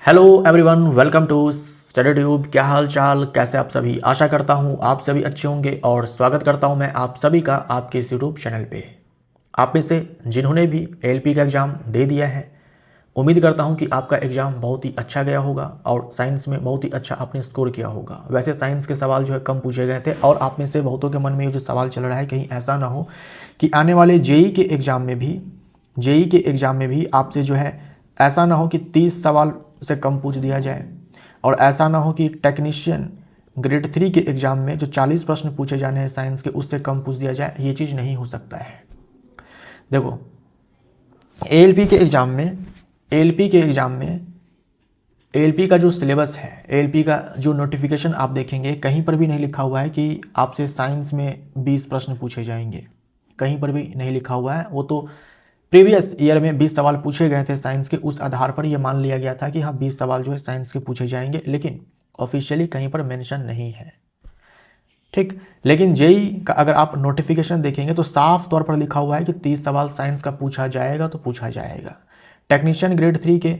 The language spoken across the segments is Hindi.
Hello everyone, welcome to Study Tube. क्या हाल चाल, कैसे आप सभी? आशा करता हूँ आप सभी अच्छे होंगे और स्वागत करता हूँ मैं आप सभी का आपके इस यूट्यूब चैनल पे। आप में से जिन्होंने भी एलपी का एग्ज़ाम दे दिया है, उम्मीद करता हूँ कि आपका एग्ज़ाम बहुत ही अच्छा गया होगा और साइंस में बहुत ही अच्छा आपने स्कोर किया होगा। वैसे साइंस के सवाल जो है कम पूछे गए थे और आप में से बहुतों के मन में ये जो सवाल चल रहा है, कहीं ऐसा ना हो कि आने वाले जेई के एग्ज़ाम में भी आपसे जो है ऐसा ना हो कि 30 सवाल से कम पूछ दिया जाए, और ऐसा ना हो कि टेक्नीशियन ग्रेड 3 के एग्ज़ाम में जो 40 प्रश्न पूछे जाने हैं साइंस के, उससे कम पूछ दिया जाए। ये चीज़ नहीं हो सकता है। देखो, एएलपी के का जो सिलेबस है, एएलपी का जो नोटिफिकेशन आप देखेंगे, कहीं पर भी नहीं लिखा हुआ है कि आपसे साइंस में 20 प्रश्न पूछे जाएंगे। कहीं पर भी नहीं लिखा हुआ है। वो तो प्रीवियस ईयर में 20 सवाल पूछे गए थे साइंस के, उस आधार पर यह मान लिया गया था कि हाँ 20 सवाल जो है साइंस के पूछे जाएंगे, लेकिन ऑफिशियली कहीं पर मेंशन नहीं है। ठीक, लेकिन जेई का अगर आप नोटिफिकेशन देखेंगे तो साफ तौर पर लिखा हुआ है कि 30 सवाल साइंस का पूछा जाएगा तो पूछा जाएगा। टेक्नीशियन ग्रेड 3 के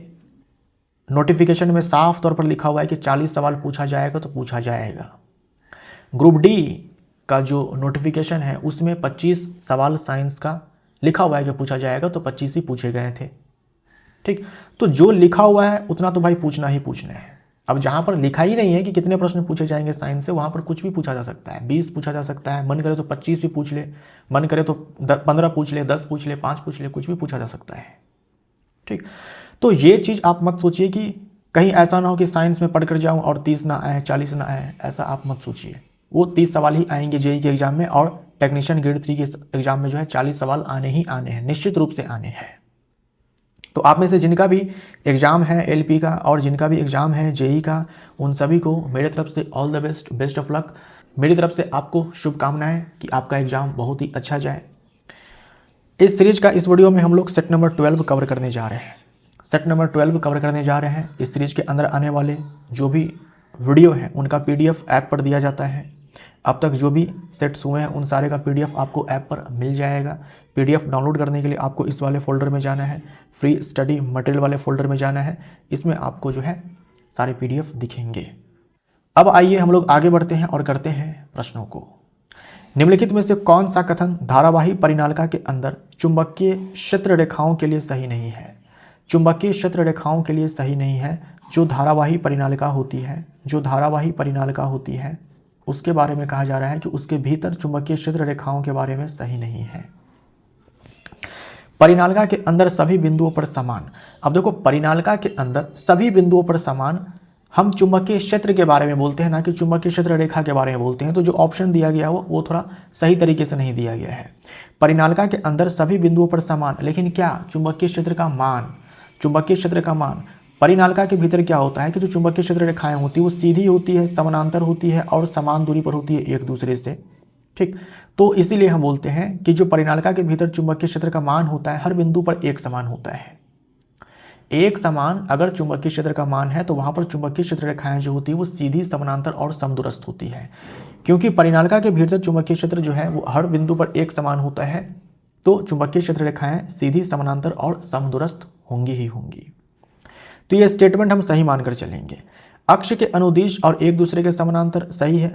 नोटिफिकेशन में साफ तौर पर लिखा हुआ है कि 40 सवाल पूछा जाएगा तो पूछा जाएगा। ग्रुप डी का जो नोटिफिकेशन है उसमें 25 सवाल साइंस का लिखा हुआ है कि पूछा जाएगा, तो 25 ही पूछे गए थे। ठीक, तो जो लिखा हुआ है उतना तो भाई पूछना ही पूछना है। अब जहां पर लिखा ही नहीं है कि कितने प्रश्न पूछे जाएंगे साइंस से, वहां पर कुछ भी पूछा जा सकता है। 20 पूछा जा सकता है, मन करे तो 25 भी पूछ ले, मन करे तो 15 पूछ ले, 10 पूछ ले, 5 पूछ ले, कुछ भी पूछा जा सकता है। ठीक, तो ये चीज़ आप मत सोचिए कि कहीं ऐसा ना हो कि साइंस में पढ़ कर जाऊँ और 30 ना आए, 40 ना आए, ऐसा आप मत सोचिए। वो 30 सवाल ही आएंगे जेई के एग्जाम में, और टेक्नीशियन ग्रेड 3 के एग्जाम में जो है 40 सवाल आने ही आने हैं, निश्चित रूप से आने हैं। तो आप में से जिनका भी एग्ज़ाम है एलपी का और जिनका भी एग्ज़ाम है जेई का, उन सभी को मेरे तरफ से all the best, best of luck. मेरी तरफ से आपको शुभकामनाएं कि आपका एग्ज़ाम बहुत ही अच्छा जाए। इस सीरीज का इस वीडियो में हम लोग सेट नंबर 12 कवर करने जा रहे हैं। इस सीरीज के अंदर आने वाले जो भी वीडियो हैं उनका पीडीएफ ऐप पर दिया जाता है। अब तक जो भी सेट्स हुए हैं उन सारे का पीडीएफ आपको ऐप पर मिल जाएगा। पीडीएफ डाउनलोड करने के लिए आपको इस वाले फोल्डर में जाना है, फ्री स्टडी मटेरियल वाले फोल्डर में जाना है। इसमें आपको जो है सारे पीडीएफ दिखेंगे। अब आइए हम लोग आगे बढ़ते हैं और करते हैं प्रश्नों को। निम्नलिखित में से कौन सा कथन धारावाही परिनालिका के अंदर चुंबकीय क्षेत्र रेखाओं के लिए सही नहीं है? चुंबकीय क्षेत्र रेखाओं के लिए सही नहीं है। जो धारावाही परिनालिका होती है उसके बारे में कहा जा रहा है कि उसके भीतर चुंबकीय क्षेत्र रेखाओं के बारे में सही नहीं है। परिनालिका के अंदर सभी बिंदुओं पर समान। अब देखो, परिनालिका के अंदर सभी बिंदुओं पर समान हम चुंबकीय क्षेत्र के बारे में बोलते हैं, ना कि चुंबकीय क्षेत्र रेखा के बारे में बोलते हैं। तो जो ऑप्शन दिया गया वो थोड़ा सही तरीके से नहीं दिया गया है। परिनालिका के अंदर सभी बिंदुओं पर समान, लेकिन क्या चुंबकीय क्षेत्र का मान परिनालिका के भीतर क्या होता है कि जो चुंबकीय क्षेत्र रेखाएं होती है वो सीधी होती है, समानांतर होती है और समान दूरी पर होती है एक दूसरे से। ठीक, तो इसीलिए हम बोलते हैं कि जो परिनालिका के भीतर चुंबकीय क्षेत्र का मान होता है हर बिंदु पर एक समान होता है। एक समान अगर चुंबकीय क्षेत्र का मान है तो वहां पर चुंबकीय क्षेत्र रेखाएं जो होती है वो सीधी, समानांतर और समदूरस्थ होती है। क्योंकि परिनालिका के भीतर चुंबकीय क्षेत्र जो है वो हर बिंदु पर एक समान होता है, तो चुंबकीय क्षेत्र रेखाएं सीधी, समानांतर और समदूरस्थ होंगी ही होंगी। तो ये स्टेटमेंट हम सही मानकर चलेंगे। अक्ष के अनुदिश और एक दूसरे के समानांतर सही है।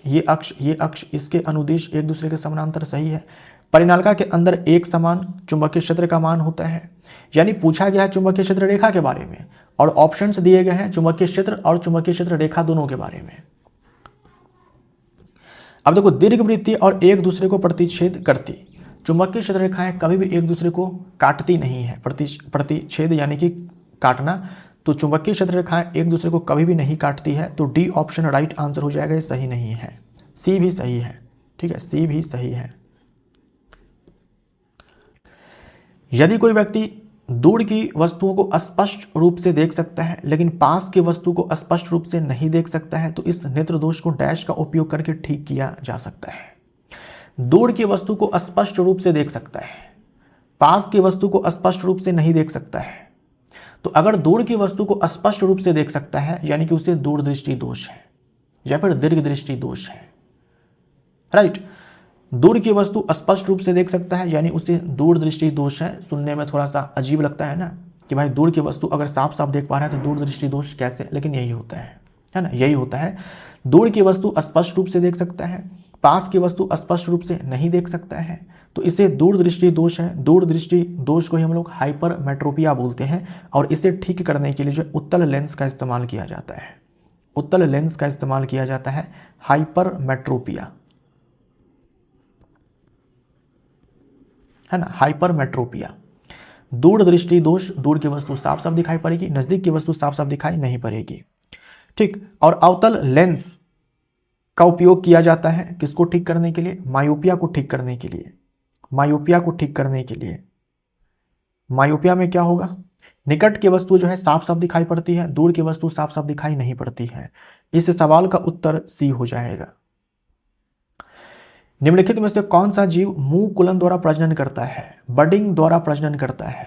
ये अक्ष इसके अनुदिश एक दूसरे के समानांतर सही है। परिनालिका के अंदर एक समान चुंबकीय क्षेत्र का मान होता है, यानी पूछा गया है चुंबकीय क्षेत्र रेखा के बारे में, और ऑप्शंस दिए गए हैं चुंबकीय क्षेत्र और चुंबकीय क्षेत्र रेखा दोनों के बारे में। अब देखो, दीर्घवृत्तीय और एक दूसरे को प्रतिच्छेद करती चुंबकीय क्षेत्र रेखाएं कभी भी एक दूसरे को काटती नहीं है। प्रतिच्छेद यानी कि काटना, तो चुंबकीय क्षेत्र रेखाएं एक दूसरे को कभी भी नहीं काटती है। तो डी ऑप्शन राइट आंसर हो जाएगा, ये सही नहीं है। सी भी सही है। ठीक है, सी भी सही है। यदि कोई व्यक्ति दूर की वस्तुओं को स्पष्ट रूप से देख सकता है लेकिन पास की वस्तु को स्पष्ट रूप से नहीं देख सकता है, तो इस नेत्र दोष को डैश का उपयोग करके ठीक किया जा सकता है। दूर की वस्तु को स्पष्ट रूप से देख सकता है, पास की वस्तु को स्पष्ट रूप से नहीं देख सकता है। तो अगर दूर की वस्तु को स्पष्ट रूप से देख सकता है यानी कि उसे दूरदृष्टि दोष है या फिर दीर्घ दृष्टि दोष है। राइट, दूर की वस्तु स्पष्ट रूप से देख सकता है यानी उसे दूरदृष्टि दोष है। सुनने में थोड़ा सा अजीब लगता है ना, कि भाई दूर की वस्तु अगर साफ साफ देख पा रहा है तो दूरदृष्टि दोष कैसे, लेकिन यही होता है ना, यही होता है। दूर की वस्तु स्पष्ट रूप से देख सकता है, पास की वस्तु स्पष्ट रूप से नहीं देख सकता है, तो इसे दूरदृष्टि दोष है। दूरदृष्टि दोष को ही हम लोग हाइपरमेट्रोपिया बोलते हैं, और इसे ठीक करने के लिए जो उत्तल लेंस का इस्तेमाल किया जाता है, उत्तल लेंस का इस्तेमाल किया जाता है, हाइपरमेट्रोपिया, है ना, हाइपरमेट्रोपिया। दूरदृष्टि दोष, दूर की वस्तु साफ साफ दिखाई पड़ेगी, नजदीक की वस्तु साफ साफ दिखाई नहीं पड़ेगी, ठीक। और अवतल लेंस का उपयोग किया जाता है किसको ठीक करने के लिए, मायोपिया को ठीक करने के लिए, मायोपिया को ठीक करने के लिए। मायोपिया में क्या होगा, निकट की वस्तु जो है साफ साफ दिखाई पड़ती है, दूर की वस्तु साफ साफ दिखाई नहीं पड़ती है। इस सवाल का उत्तर सी हो जाएगा। निम्नलिखित में से कौन सा जीव मुकुलन द्वारा प्रजनन करता है, बडिंग द्वारा प्रजनन करता है?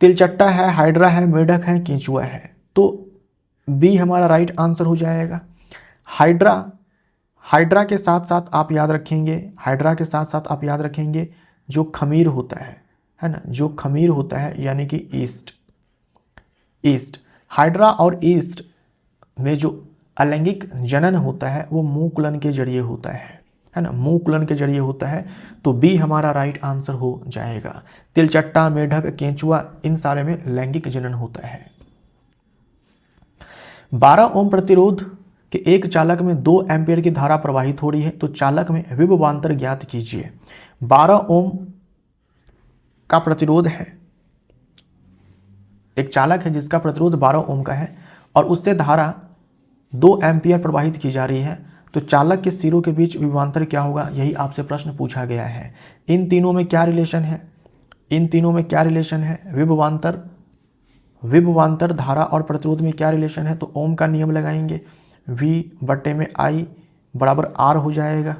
तिलचट्टा है, हाइड्रा है, मेढक है, केंचुआ है। तो बी हमारा राइट आंसर हो जाएगा। हाइड्रा, हाइड्रा के साथ साथ आप याद रखेंगे, हाइड्रा के साथ साथ आप याद रखेंगे जो खमीर होता है ना, जो खमीर होता है यानी कि ईस्ट, ईस्ट। हाइड्रा और ईस्ट में जो अलैंगिक जनन होता है वो मुकुलन के जरिए होता है ना, मुकुलन के जरिए होता है। तो बी हमारा राइट आंसर हो जाएगा। तिलचट्टा, मेढक, केंचुआ, इन सारे में लैंगिक जनन होता है। 12 ओम प्रतिरोध के एक चालक में 2 एम्पियर की धारा प्रवाहित हो रही है, तो चालक में विभवांतर ज्ञात कीजिए। 12 ओम का प्रतिरोध है, एक चालक है जिसका प्रतिरोध 12 ओम का है और उससे धारा 2 एम्पियर प्रवाहित की जा रही है, तो चालक के सिरों के बीच विभवांतर क्या होगा, यही आपसे प्रश्न पूछा गया है। इन तीनों में क्या रिलेशन है, इन तीनों में क्या रिलेशन है, विभवांतर, विभवांतर, धारा और प्रतिरोध में क्या रिलेशन है? तो ओम का नियम लगाएंगे, V/I बराबर R हो जाएगा।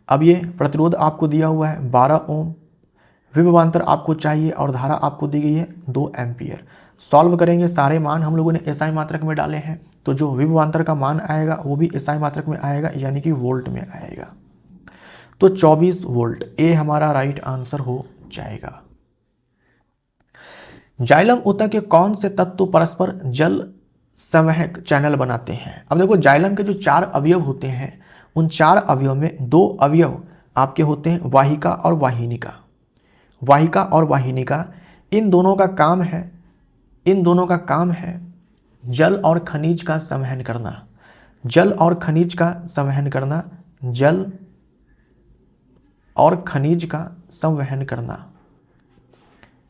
अब ये प्रतिरोध आपको दिया हुआ है 12 ओम, विभवांतर आपको चाहिए और धारा आपको दी गई है 2 एम्पियर। सॉल्व करेंगे, सारे मान हम लोगों ने एसआई मात्रक में डाले हैं, तो जो विभवांतर का मान आएगा वो भी एसआई मात्रक में आएगा, यानी कि वोल्ट में आएगा। तो 24 वोल्ट, ए हमारा राइट आंसर हो जाएगा। जाइलम ऊतक के कौन से तत्व परस्पर जल संवहक चैनल बनाते हैं? अब देखो, जाइलम के जो 4 अवयव होते हैं, उन 4 अवयव में 2 अवयव आपके होते हैं वाहिका और वाहिनिका। वाहिका और वाहिनिका, इन दोनों का काम है, इन दोनों का काम है जल और खनिज का संवहन करना, जल और खनिज का संवहन करना, जल और खनिज का संवहन करना,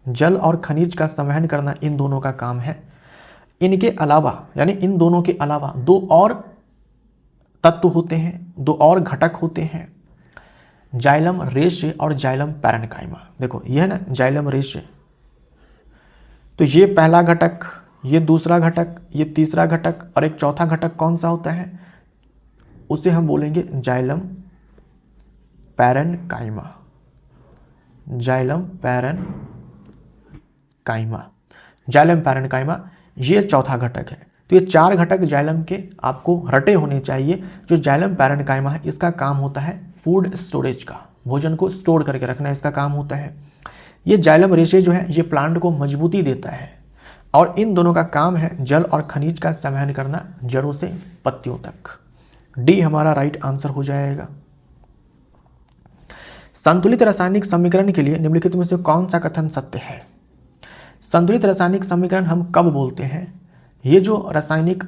जल और खनिज का संवहन करना इन दोनों का काम है। इनके अलावा, यानी इन दोनों के अलावा 2 और तत्व होते हैं, 2 और घटक होते हैं, जाइलम रेशे और जाइलम पैरेन्काइमा। देखो ये है ना जाइलम रेशे, तो ये पहला घटक, ये दूसरा घटक, ये तीसरा घटक और एक चौथा घटक कौन सा होता है? उसे हम बोलेंगे xylem parenchyma, xylem parenchyma, xylem parenchyma, ये चौथा घटक है। तो ये 4 घटक जाइलम के आपको रटे होने चाहिए। जो जाइलम पैरेन्काइमा है, इसका काम होता है फूड स्टोरेज का, भोजन को स्टोर करके रखना इसका काम होता है। ये जाइलम रेशे जो है ये प्लांट को मजबूती देता है, और इन दोनों का काम है जल और खनिज का संवहन करना जड़ों से पत्तियों तक। डी हमारा राइट आंसर हो जाएगा। संतुलित रासायनिक समीकरण के लिए निम्नलिखित में से कौन सा कथन सत्य है? संतुलित रासायनिक समीकरण हम कब बोलते हैं? ये जो रासायनिक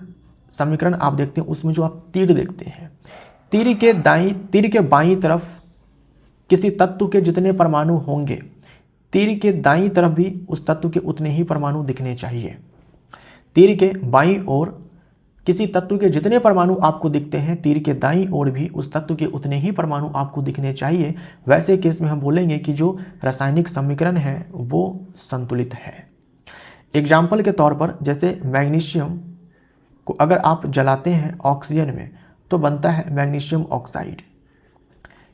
समीकरण आप देखते हैं उसमें जो आप तीर देखते हैं, तीर के बाईं तरफ किसी तत्व के जितने परमाणु होंगे, तीर के दाईं तरफ भी उस तत्व के उतने ही परमाणु दिखने चाहिए। तीर के बाईं ओर किसी तत्व के जितने परमाणु आपको दिखते हैं, तीर के दाईं ओर भी उस तत्व के उतने ही परमाणु आपको दिखने चाहिए। वैसे केस में हम बोलेंगे कि जो रासायनिक समीकरण है वो संतुलित है। एग्जाम्पल के तौर पर, जैसे मैग्नीशियम को अगर आप जलाते हैं ऑक्सीजन में तो बनता है मैग्नीशियम ऑक्साइड,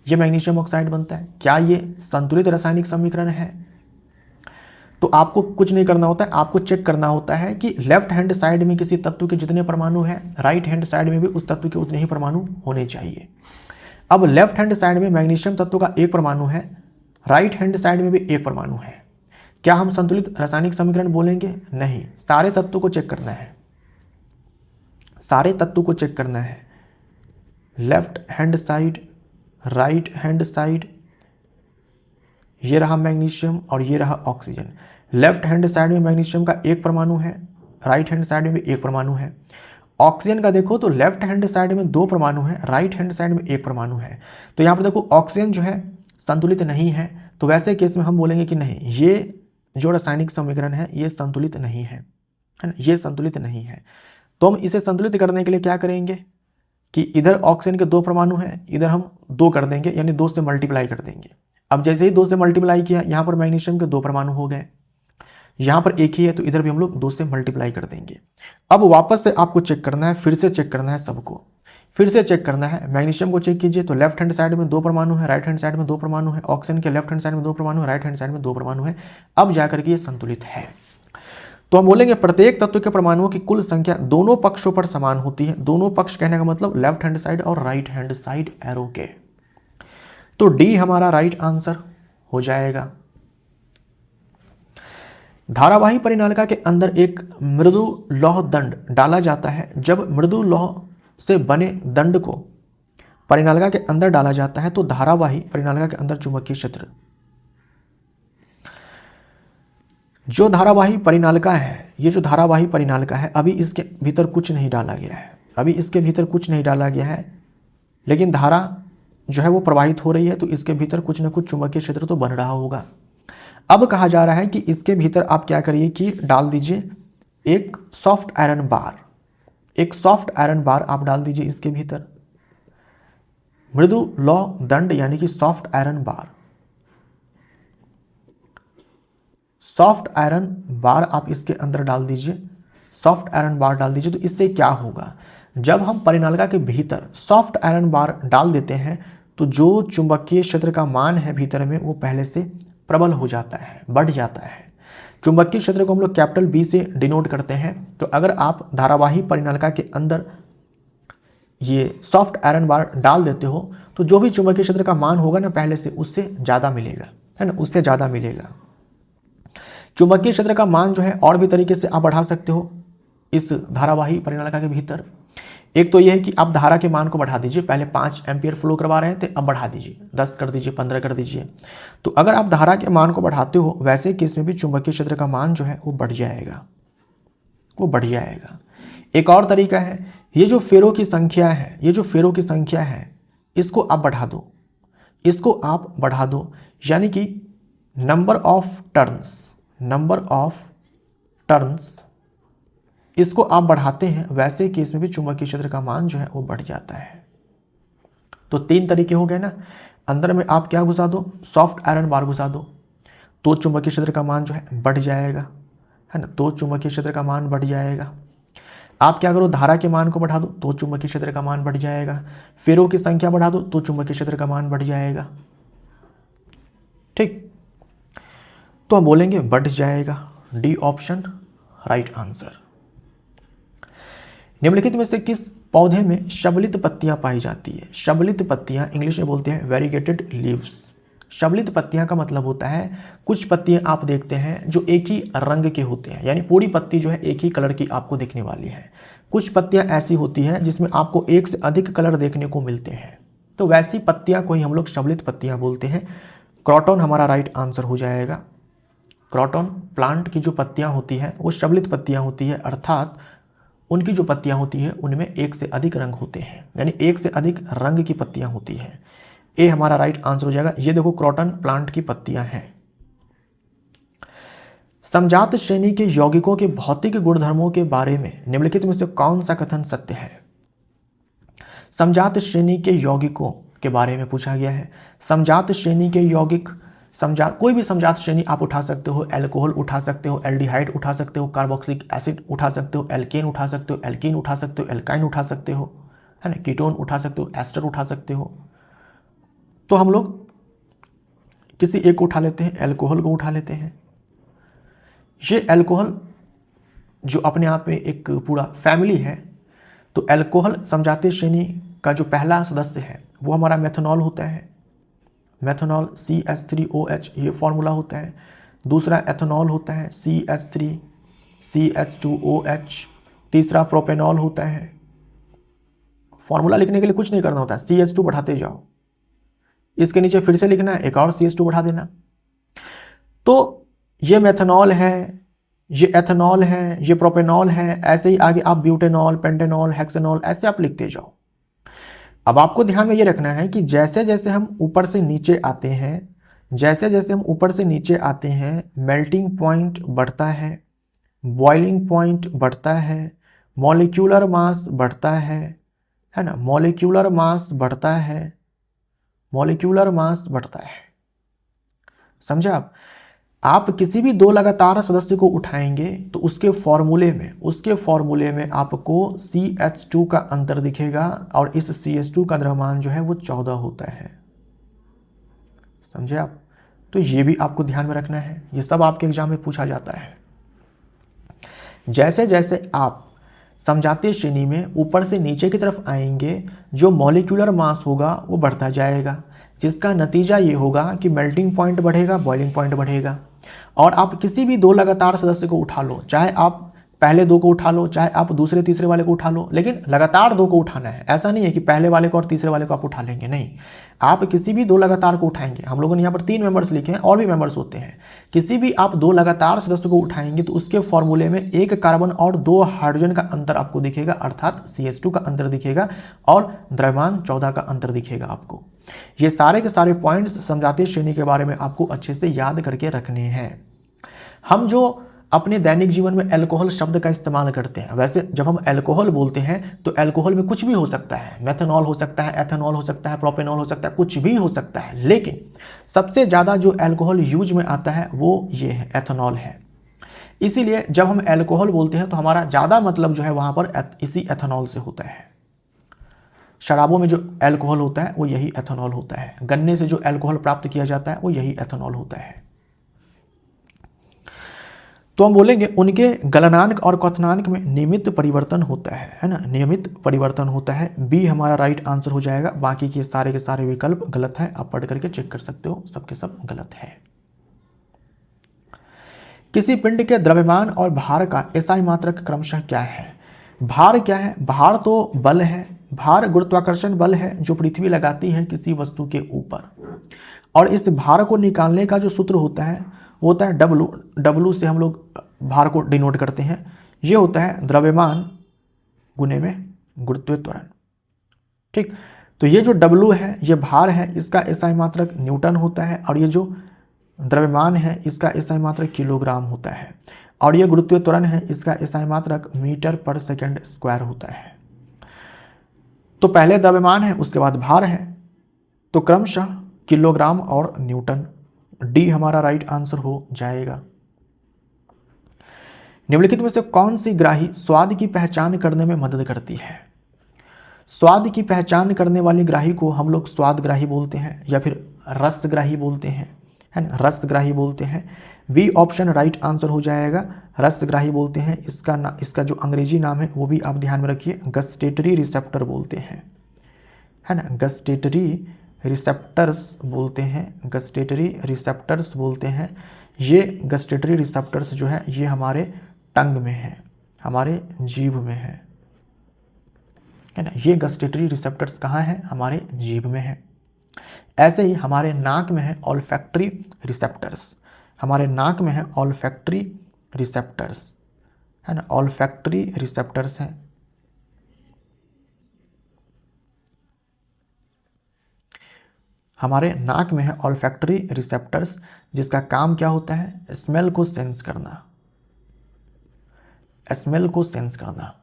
ये मैग्नीशियम ऑक्साइड बनता है। क्या ये संतुलित रासायनिक समीकरण है? तो आपको कुछ नहीं करना होता है, आपको चेक करना होता है कि लेफ्ट हैंड साइड में किसी तत्व के जितने परमाणु हैं, राइट हैंड साइड में भी उस तत्व के उतने ही परमाणु होने चाहिए। अब लेफ्ट हैंड साइड में मैग्नीशियम तत्व का 1 परमाणु है, राइट हैंड साइड में भी 1 परमाणु है। क्या हम संतुलित रासायनिक समीकरण बोलेंगे? नहीं, सारे तत्वों को चेक करना है, सारे तत्वों को चेक करना है। Left hand side, right hand side, ये रहा मैग्नीशियम और ये रहा ऑक्सीजन। लेफ्ट हैंड साइड में मैग्नीशियम का एक परमाणु है, राइट हैंड साइड में भी एक परमाणु है। ऑक्सीजन का देखो तो लेफ्ट हैंड साइड में 2 परमाणु है, राइट हैंड साइड में 1 परमाणु है। तो यहाँ पर देखो ऑक्सीजन जो है संतुलित नहीं है, तो वैसे केस में हम बोलेंगे कि नहीं, ये जो रासायनिक समीकरण है ये संतुलित नहीं है ना, ये संतुलित नहीं है। तो हम इसे संतुलित करने के लिए क्या करेंगे कि इधर ऑक्सीजन के 2 परमाणु हैं, इधर हम 2 कर देंगे, यानी 2 से मल्टीप्लाई कर देंगे। अब जैसे ही 2 से मल्टीप्लाई किया, यहाँ पर मैग्नीशियम के 2 परमाणु हो गए, यहाँ पर एक ही है तो इधर भी हम लोग 2 से मल्टीप्लाई कर देंगे। अब वापस से आपको चेक करना है, फिर से चेक करना है, सबको फिर से चेक करना है। मैग्नीशियम को चेक कीजिए तो लेफ्ट हैंड साइड में 2 परमाणु है, राइट हैंड साइड में 2 परमाणु है। ऑक्सीजन के लेफ्ट हैंड साइड में 2 परमाणु है, राइट हैंड साइड में 2 परमाणु है। अब जाकर के ये संतुलित है। तो हम बोलेंगे प्रत्येक तत्व के परमाणुओं की कुल संख्या दोनों पक्षों पर समान होती है। दोनों पक्ष कहने का मतलब लेफ्ट हैंड साइड और राइट हैंड साइड एरो के। तो डी हमारा राइट आंसर हो जाएगा। धारावाही परिनालिका के अंदर एक मृदु लौह दंड डाला जाता है। जब मृदु लौह से बने दंड को परिनालिका के अंदर डाला जाता है तो धारावाही परिनालिका के अंदर चुंबकीय क्षेत्र, जो धारावाही परिनालिका है, ये जो धारावाही परिनालिका है, अभी इसके भीतर कुछ नहीं डाला गया है, अभी इसके भीतर कुछ नहीं डाला गया है, लेकिन धारा जो है वो प्रवाहित हो रही है, तो इसके भीतर कुछ ना कुछ चुंबकीय क्षेत्र तो बन रहा होगा। अब कहा जा रहा है कि इसके भीतर आप क्या करिए कि डाल दीजिए एक सॉफ्ट आयरन बार, एक सॉफ्ट आयरन बार आप डाल दीजिए इसके भीतर। मृदु लौह दंड यानी कि soft iron bar, soft iron bar आप इसके अंदर डाल दीजिए, सॉफ्ट आयरन बार डाल दीजिए। तो इससे क्या होगा, जब हम परिनालिका के भीतर सॉफ्ट आयरन बार डाल देते हैं तो जो चुंबकीय क्षेत्र का मान है भीतर में वो पहले से प्रबल हो जाता है, बढ़ जाता है। चुंबकीय क्षेत्र को हम लोग कैपिटल बी से डिनोट करते हैं। तो अगर आप धारावाही परिनालिका के अंदर ये सॉफ्ट आयरन बार डाल देते हो तो जो भी चुंबकीय क्षेत्र का मान होगा ना पहले से, उससे ज़्यादा मिलेगा, है ना, उससे ज़्यादा मिलेगा। चुंबकीय क्षेत्र का मान जो है और भी तरीके से आप बढ़ा सकते हो इस धारावाही परिनालिका के भीतर। एक तो यह है कि आप धारा के मान को बढ़ा दीजिए, पहले 5 एम्पियर फ्लो करवा रहे थे, अब बढ़ा दीजिए, 10 कर दीजिए, 15 कर दीजिए। तो अगर आप धारा के मान को बढ़ाते हो, वैसे केस में भी चुंबकीय क्षेत्र का मान जो है वो बढ़ जाएगा, वो बढ़ जाएगा। एक और तरीका है, ये जो फेरों की संख्या है, ये जो फेरों की संख्या है, इसको आप बढ़ा दो, इसको आप बढ़ा दो, यानी कि number of turns, number of turns, इसको आप बढ़ाते हैं, वैसे केस में भी चुंबकीय क्षेत्र का मान जो है वो बढ़ जाता है। तो 3 तरीके हो गए ना। अंदर में आप क्या घुसा दो, सॉफ्ट आयरन बार घुसा दो, तो चुंबकीय क्षेत्र का मान जो है बढ़ जाएगा, है ना, तो चुंबकीय क्षेत्र का मान बढ़ जाएगा। आप क्या करो, धारा के मान को बढ़ा दो तो चुंबकीय क्षेत्र का मान बढ़ जाएगा। फेरों की संख्या बढ़ा दो तो चुंबकीय क्षेत्र का मान बढ़ जाएगा। ठीक, तो हम बोलेंगे बढ़ जाएगा। D option right answer. निम्नलिखित में से किस पौधे में शबलित पत्तियां पाई जाती है? शबलित पत्तियां इंग्लिश में बोलते हैं वेरीगेटेड लीव्स। शबलित पत्तियां का मतलब होता है कुछ पत्तियां आप देखते हैं जो एक ही रंग के होते हैं, यानी पूरी पत्ती जो है एक ही कलर की आपको दिखने वाली है। कुछ पत्तियां ऐसी होती हैं जिसमें आपको एक से अधिक कलर देखने को मिलते हैं, तो वैसी पत्तियां को ही हम लोग शबलित पत्तियां बोलते हैं। क्रॉटन हमारा राइट आंसर हो जाएगा। क्रॉटन प्लांट की जो पत्तियां होती हैं वो शबलित पत्तियां होती है, अर्थात उनकी जो पत्तियां होती हैं उनमें एक से अधिक रंग होते हैं, यानी एक से अधिक रंग की पत्तियां होती हैं। ए हमारा राइट आंसर हो जाएगा। ये देखो क्रॉटन प्लांट की पत्तियां हैं। समजात श्रेणी के यौगिकों के भौतिक गुणधर्मों के बारे में निम्नलिखित में से कौन सा कथन सत्य है? समजात श्रेणी के यौगिकों के बारे में पूछा गया है। समजात श्रेणी के यौगिक, कोई भी समजात श्रेणी आप उठा सकते हो, एल्कोहल उठा सकते हो, एल्डिहाइड उठा सकते हो, कार्बोक्सिलिक एसिड उठा सकते हो, एल्केन उठा सकते हो, एल्कीन उठा सकते हो, एल्काइन उठा सकते हो, है ना, कीटोन उठा सकते हो, एस्टर उठा सकते हो। तो हम लोग किसी एक को उठा लेते हैं, एल्कोहल को उठा लेते हैं। ये एल्कोहल जो अपने आप में एक पूरा फैमिली है, तो एल्कोहल समजातीय श्रेणी का जो पहला सदस्य है वो हमारा मेथनॉल होता है। मेथनॉल CH3OH ये फॉर्मूला होता है। दूसरा एथेनॉल होता है CH3 CH2OH, तीसरा प्रोपेनॉल होता है। फॉर्मूला लिखने के लिए कुछ नहीं करना होता, CH2 बढ़ाते जाओ, इसके नीचे फिर से लिखना है, एक और CH2 बढ़ा देना। तो ये मेथनॉल है, ये एथेनॉल है, ये प्रोपेनॉल है, ऐसे ही आगे आप ब्यूटेनॉल, पेंटेनॉल, हेक्सेनॉल ऐसे आप लिखते जाओ। अब आपको ध्यान में ये रखना है कि जैसे जैसे हम ऊपर से नीचे आते हैं, जैसे जैसे हम ऊपर से नीचे आते हैं, मेल्टिंग पॉइंट बढ़ता है, बॉइलिंग पॉइंट बढ़ता है, मॉलिक्यूलर मास बढ़ता है ना, मॉलिक्यूलर मास बढ़ता है, मॉलिक्यूलर मास बढ़ता है। समझे आप किसी भी दो लगातार सदस्य को उठाएंगे तो उसके फॉर्मूले में आपको CH2 का अंतर दिखेगा और इस CH2 का द्रव्यमान जो है वो 14 होता है। समझे आप? तो ये भी आपको ध्यान में रखना है, ये सब आपके एग्जाम में पूछा जाता है। जैसे जैसे आप समझाते श्रेणी में ऊपर से नीचे की तरफ आएंगे, जो मॉलिक्यूलर मास होगा वो बढ़ता जाएगा, जिसका नतीजा ये होगा कि मेल्टिंग पॉइंट बढ़ेगा, बॉइलिंग पॉइंट बढ़ेगा। और आप किसी भी दो लगातार सदस्य को उठा लो, चाहे आप पहले दो को उठा लो, चाहे आप दूसरे तीसरे वाले को उठा लो, लेकिन लगातार दो को उठाना है। ऐसा नहीं है कि पहले वाले को और तीसरे वाले को आप उठा लेंगे, नहीं, आप किसी भी दो लगातार को उठाएंगे। हम लोगों ने यहाँ पर 3 मेंबर्स लिखे हैं, और भी मेंबर्स होते हैं। किसी भी आप दो लगातार सदस्य को उठाएंगे तो उसके फॉर्मूले में 1 कार्बन और 2 हाइड्रोजन का अंतर आपको दिखेगा, अर्थात CH2 का अंतर दिखेगा, और द्रव्यमान 14 का अंतर दिखेगा आपको। ये सारे के सारे पॉइंट्स समझाते श्रेणी के बारे में आपको अच्छे से याद करके रखने हैं। हम जो अपने दैनिक जीवन में अल्कोहल शब्द का इस्तेमाल करते हैं, वैसे जब हम अल्कोहल बोलते हैं तो अल्कोहल में कुछ भी हो सकता है, मेथनॉल हो सकता है, एथेनॉल हो सकता है, प्रोपेनॉल हो सकता है, कुछ भी हो सकता है, लेकिन सबसे ज़्यादा जो अल्कोहल यूज में आता है वो ये है, एथेनॉल है। इसीलिए जब हम अल्कोहल बोलते हैं तो हमारा ज़्यादा मतलब जो है वहाँ पर इसी एथेनॉल से होता है। शराबों में जो अल्कोहल होता है वो यही एथेनॉल होता है, गन्ने से जो अल्कोहल प्राप्त किया जाता है वो यही एथेनॉल होता है। तो हम बोलेंगे उनके गलनांक और क्वथनांक में नियमित परिवर्तन होता है ना, नियमित परिवर्तन होता है। बी हमारा राइट आंसर हो जाएगा। बाकी के सारे विकल्प गलत है, आप पढ़ करके चेक कर सकते हो, सबके सब गलत है। किसी पिंड के द्रव्यमान और भार का SI मात्रक क्रमशः क्या है? भार क्या है? भार तो बल है, भार गुरुत्वाकर्षण बल है जो पृथ्वी लगाती है किसी वस्तु के ऊपर, और इस भार को निकालने का जो सूत्र होता है वो होता है W से हम लोग भार को डिनोट करते हैं। ये होता है द्रव्यमान गुने में गुरुत्वीय त्वरण। ठीक, तो ये जो W है ये भार है, इसका SI मात्रक न्यूटन होता है, और ये जो द्रव्यमान है इसका SI मात्रक किलोग्राम होता है, और ये गुरुत्वीय त्वरण है इसका SI मात्रक मीटर पर सेकंड स्क्वायर होता है। तो पहले द्रव्यमान है, उसके बाद भार है, तो क्रमशः किलोग्राम और न्यूटन। डी हमारा राइट आंसर हो जाएगा। निम्नलिखित में से कौन सी ग्राही स्वाद की पहचान करने में मदद करती है? स्वाद की पहचान करने वाली ग्राही को हम लोग स्वादग्राही बोलते हैं या फिर रसग्राही बोलते हैं, है ना, रसग्राही बोलते हैं। बी ऑप्शन राइट आंसर हो जाएगा, रसग्राही बोलते हैं। इसका जो अंग्रेजी नाम है वो भी आप ध्यान में रखिए, गस्टेटरी रिसेप्टर बोलते हैं, है ना, गस्टेटरी रिसेप्टर्स बोलते हैं, गस्टेटरी रिसेप्टर्स बोलते हैं। ये गस्टेटरी रिसेप्टर्स जो है ये हमारे टंग में है, हमारे जीभ में है ना। ये गस्टेटरी रिसेप्टर्स कहाँ है? हमारे जीभ में है। ऐसे ही हमारे नाक में है ऑल्फैक्टरी रिसेप्टर्स, हमारे नाक में है ऑल्फैक्टरी रिसेप्टर्स, है ना, ऑल्फैक्टरी रिसेप्टर्स हैं। हमारे नाक में है ऑल्फैक्टरी रिसेप्टर्स, जिसका काम क्या होता है? स्मेल को सेंस करना, स्मेल को सेंस करना।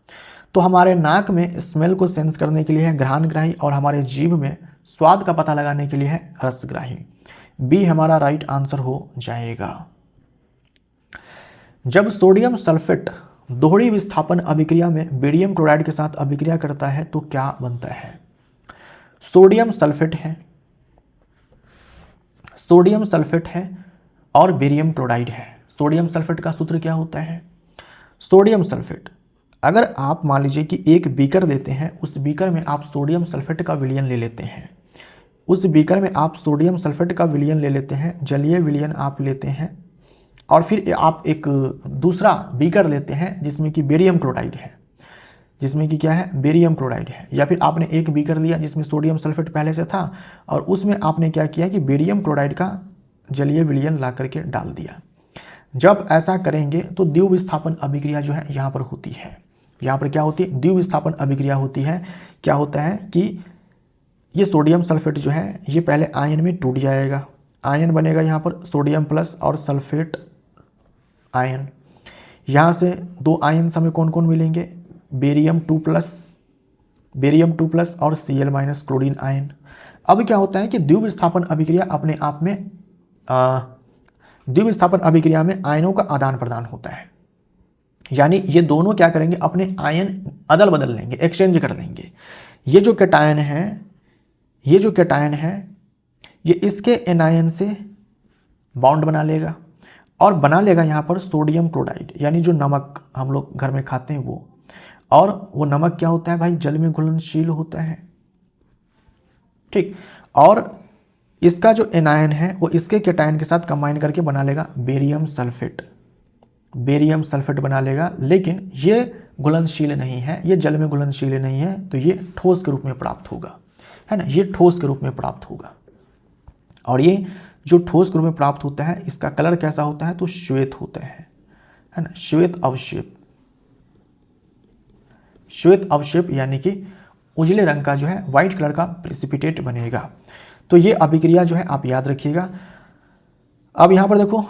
तो हमारे नाक में स्मेल को सेंस करने के लिए है घ्राणग्राही, और हमारे जीभ में स्वाद का पता लगाने के लिए है रसग्राही। बी हमारा राइट आंसर हो जाएगा। जब सोडियम सल्फेट दोहरी विस्थापन अभिक्रिया में बेरियम क्लोराइड के साथ अभिक्रिया करता है तो क्या बनता है? सोडियम सल्फेट है, सोडियम सल्फेट है और बेरियम क्लोराइड है। सोडियम सल्फेट का सूत्र क्या होता है? सोडियम सल्फेट, अगर आप मान लीजिए कि एक बीकर लेते हैं, उस बीकर में आप सोडियम सल्फेट का विलयन ले लेते हैं, उस बीकर में आप सोडियम सल्फेट का विलयन ले लेते हैं, जलीय विलयन आप लेते हैं, और फिर आप एक दूसरा बीकर लेते हैं जिसमें कि बेरियम क्लोराइड है, जिसमें कि क्या है, बेरियम क्लोराइड है, या फिर आपने एक बीकर लिया जिसमें सोडियम सल्फेट पहले से था और उसमें आपने क्या किया कि बेरियम क्लोराइड का जलीय विलयन ला करके डाल दिया। जब ऐसा करेंगे तो द्विव विस्थापन अभिक्रिया जो है यहाँ पर होती है। यहाँ पर क्या होती है, द्विव विस्थापन अभिक्रिया होती है। क्या होता है कि ये सोडियम सल्फेट जो है ये पहले आयन में टूट जाएगा, आयन बनेगा यहाँ पर सोडियम प्लस और सल्फेट आयन। यहाँ से दो आयन हमें कौन कौन मिलेंगे, बेरियम 2 प्लस और Cl माइनस क्लोरीन आयन। अब क्या होता है कि द्विव विस्थापन अभिक्रिया अपने आप में द्विव विस्थापन अभिक्रिया में आयनों का आदान प्रदान होता है, यानी ये दोनों क्या करेंगे, अपने आयन अदल बदल लेंगे, एक्सचेंज कर लेंगे। ये जो कैटायन है ये इसके एनायन से बॉन्ड बना लेगा और बना लेगा यहाँ पर सोडियम क्लोराइड, यानी जो नमक हम लोग घर में खाते हैं वो। और वो नमक क्या होता है भाई, जल में घुलनशील होता है, ठीक। और इसका जो एनायन है वो इसके कैटायन के साथ कंबाइन करके बना लेगा बेरियम सल्फेट बना लेगा, लेकिन ये घुलनशील नहीं है, ये जल में घुलनशील नहीं है, तो ये ठोस के रूप में प्राप्त होगा, है ना, ये ठोस के रूप में प्राप्त होगा। और ये जो ठोस के रूप में प्राप्त होता है इसका कलर कैसा होता है, तो श्वेत होता है ना, श्वेत अवक्षेप यानी कि उजले रंग का जो है व्हाइट कलर का प्रेसिपिटेट बनेगा। तो ये अभिक्रिया जो है आप याद रखिएगा। अब यहाँ पर देखो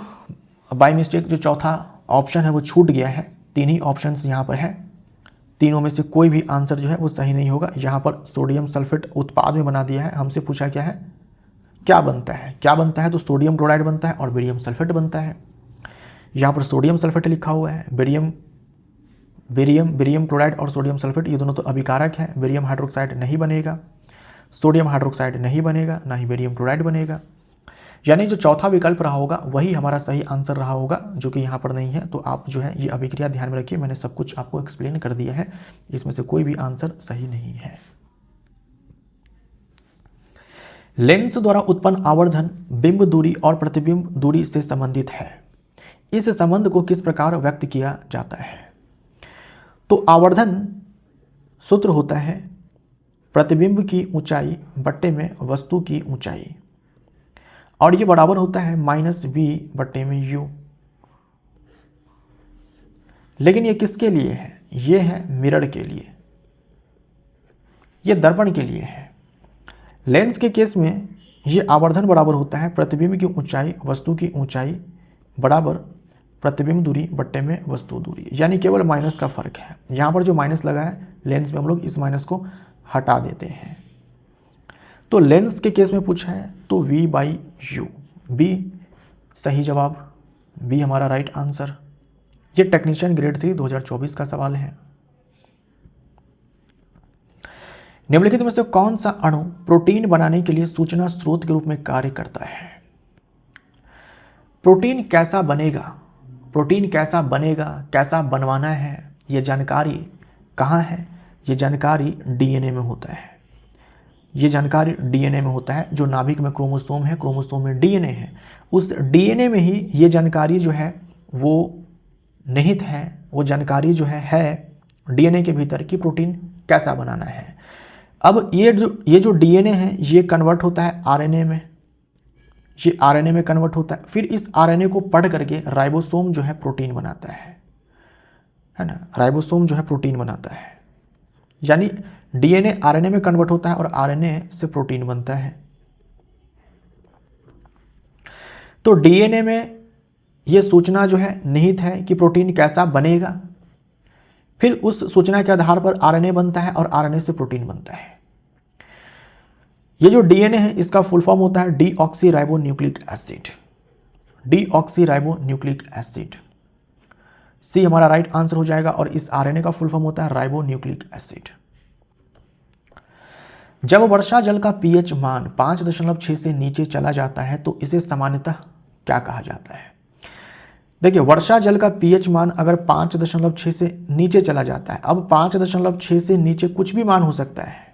बाय मिस्टेक जो चौथा ऑप्शन है वो छूट गया है, तीन ही ऑप्शंस यहाँ पर है, तीनों में से कोई भी आंसर जो है वो सही नहीं होगा। यहाँ पर सोडियम सल्फेट उत्पाद में बना दिया है, हमसे पूछा क्या है, क्या बनता है, तो सोडियम क्लोराइड बनता है और बेरियम सल्फेट बनता है। यहाँ पर सोडियम सल्फेट लिखा हुआ है, बेरियम क्लोराइड और सोडियम सल्फेट ये दोनों तो अभिकारक है, बेरियम हाइड्रोक्साइड नहीं बनेगा, सोडियम हाइड्रोक्साइड नहीं बनेगा, ना ही बेरियम क्लोराइड बनेगा। यानी जो चौथा विकल्प रहा होगा वही हमारा सही आंसर रहा होगा, जो कि यहाँ पर नहीं है। तो आप जो है ये अभिक्रिया ध्यान में रखिए, मैंने सब कुछ आपको एक्सप्लेन कर दिया है, इसमें से कोई भी आंसर सही नहीं है। लेंस द्वारा उत्पन्न आवर्धन बिंब दूरी और प्रतिबिंब दूरी से संबंधित है। इस संबंध को किस प्रकार व्यक्त किया जाता है? तो आवर्धन सूत्र होता है प्रतिबिंब की ऊंचाई बट्टे में वस्तु की ऊंचाई, और ये बराबर होता है -v/u। लेकिन ये किसके लिए है? ये है मिरर के लिए, ये दर्पण के लिए है। लेंस के केस में ये आवर्धन बराबर होता है प्रतिबिंब की ऊंचाई वस्तु की ऊंचाई बराबर प्रतिबिंब दूरी बट्टे में वस्तु दूरी, यानी केवल माइनस का फर्क है। यहाँ पर जो माइनस लगा है लेंस में हम लोग इस माइनस को हटा देते हैं। तो लेंस के केस में पूछा है तो v/u, बी सही जवाब, बी हमारा राइट आंसर। ये टेक्नीशियन ग्रेड 3 2024 का सवाल है। निम्नलिखित में से कौन सा अणु प्रोटीन बनाने के लिए सूचना स्रोत के रूप में कार्य करता है? प्रोटीन कैसा बनेगा, कैसा बनवाना है, ये जानकारी कहाँ है? ये जानकारी डीएनए में होता है। ये जानकारी डीएनए में होता है। जो नाभिक में क्रोमोसोम है, क्रोमोसोम में डीएनए है, उस डीएनए में ही ये जानकारी जो है वो निहित है। वो जानकारी जो है डीएनए के भीतर की प्रोटीन कैसा बनाना है। अब ये जो डीएनए है ये कन्वर्ट होता है आरएनए में, ये आरएनए में कन्वर्ट होता है। फिर इस आरएनए को पढ़ करके राइबोसोम जो है प्रोटीन बनाता है ना, राइबोसोम जो है प्रोटीन बनाता है। यानी डीएनए आरएनए में कन्वर्ट होता है और आरएनए से प्रोटीन बनता है। तो डीएनए में ये सूचना जो है निहित है कि प्रोटीन कैसा बनेगा। फिर उस सूचना के आधार पर आरएनए बनता है और आरएनए से प्रोटीन बनता है। ये जो डीएनए है इसका फुल फॉर्म होता है डीऑक्सीराइबोन्यूक्लिक एसिड, डीऑक्सीराइबोन्यूक्लिक एसिड। सी हमारा राइट आंसर हो जाएगा। और इस आरएनए का फुल फॉर्म होता है राइबोन्यूक्लिक एसिड। जब वर्षा जल का पीएच मान 5.6 से नीचे चला जाता है तो इसे सामान्यतः क्या कहा जाता है? देखिए, वर्षा जल का पीएच मान अगर 5.6 से नीचे चला जाता है, अब 5.6 से नीचे कुछ भी मान हो सकता है।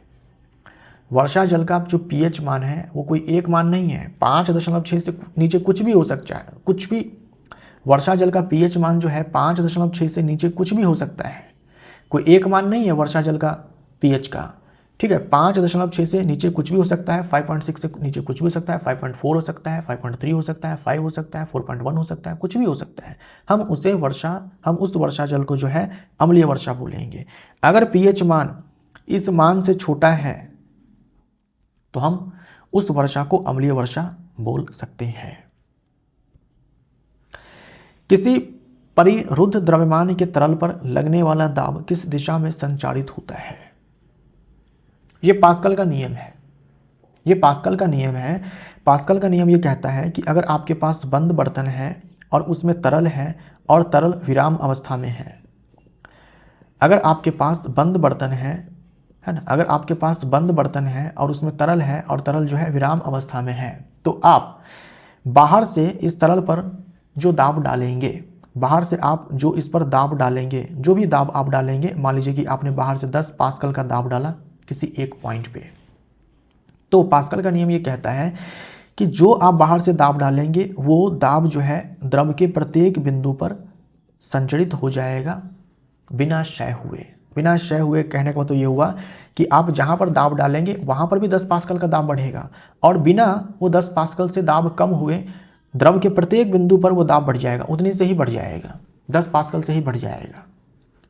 वर्षा जल का जो पीएच मान है वो कोई एक मान नहीं है, 5.6 से नीचे कुछ भी हो सकता है, कुछ भी वर्षा जल का pH मान जो है 5.6 से नीचे कुछ भी हो सकता है, कोई एक मान नहीं है वर्षा जल का pH का, ठीक है। 5.6 से नीचे कुछ भी हो सकता है, 5.6 से नीचे कुछ भी हो सकता है, 5.4 हो सकता है, 5.3 हो सकता है, 5 हो सकता है, 4.1 हो सकता है, कुछ भी हो सकता है। हम उस वर्षा जल को जो है अम्लीय वर्षा बोलेंगे। अगर pH मान इस मान से छोटा है तो हम उस वर्षा को अम्लीय वर्षा बोल सकते हैं। किसी परिरुद्ध द्रव्यमान के तरल पर लगने वाला दाब किस दिशा में संचारित होता है? ये पास्कल का नियम है। ये पास्कल का नियम है। पास्कल का नियम ये कहता है कि अगर आपके पास बंद बर्तन है और उसमें तरल है और तरल विराम अवस्था में है, अगर आपके पास बंद बर्तन है ना, अगर आपके पास बंद बर्तन है और उसमें तरल है और तरल जो है विराम अवस्था में है, तो आप बाहर से इस तरल पर जो दाब डालेंगे, बाहर से आप जो इस पर दाब डालेंगे, जो भी दाब आप डालेंगे, मान लीजिए कि आपने बाहर से 10 पास्कल का दाब डाला किसी एक पॉइंट पे, तो पास्कल का नियम ये कहता है कि जो आप बाहर से दाब डालेंगे वो दाब जो है द्रव के प्रत्येक बिंदु पर संचरित हो जाएगा बिना क्षय हुए। बिना क्षय हुए कहने का मतलब ये हुआ कि आप जहाँ पर दाब डालेंगे वहाँ पर भी 10 पास्कल का दाब बढ़ेगा और बिना वो 10 पास्कल से दाब कम हुए द्रव के प्रत्येक बिंदु पर वो दाब बढ़ जाएगा, उतनी से ही बढ़ जाएगा, 10 पास्कल से ही बढ़ जाएगा।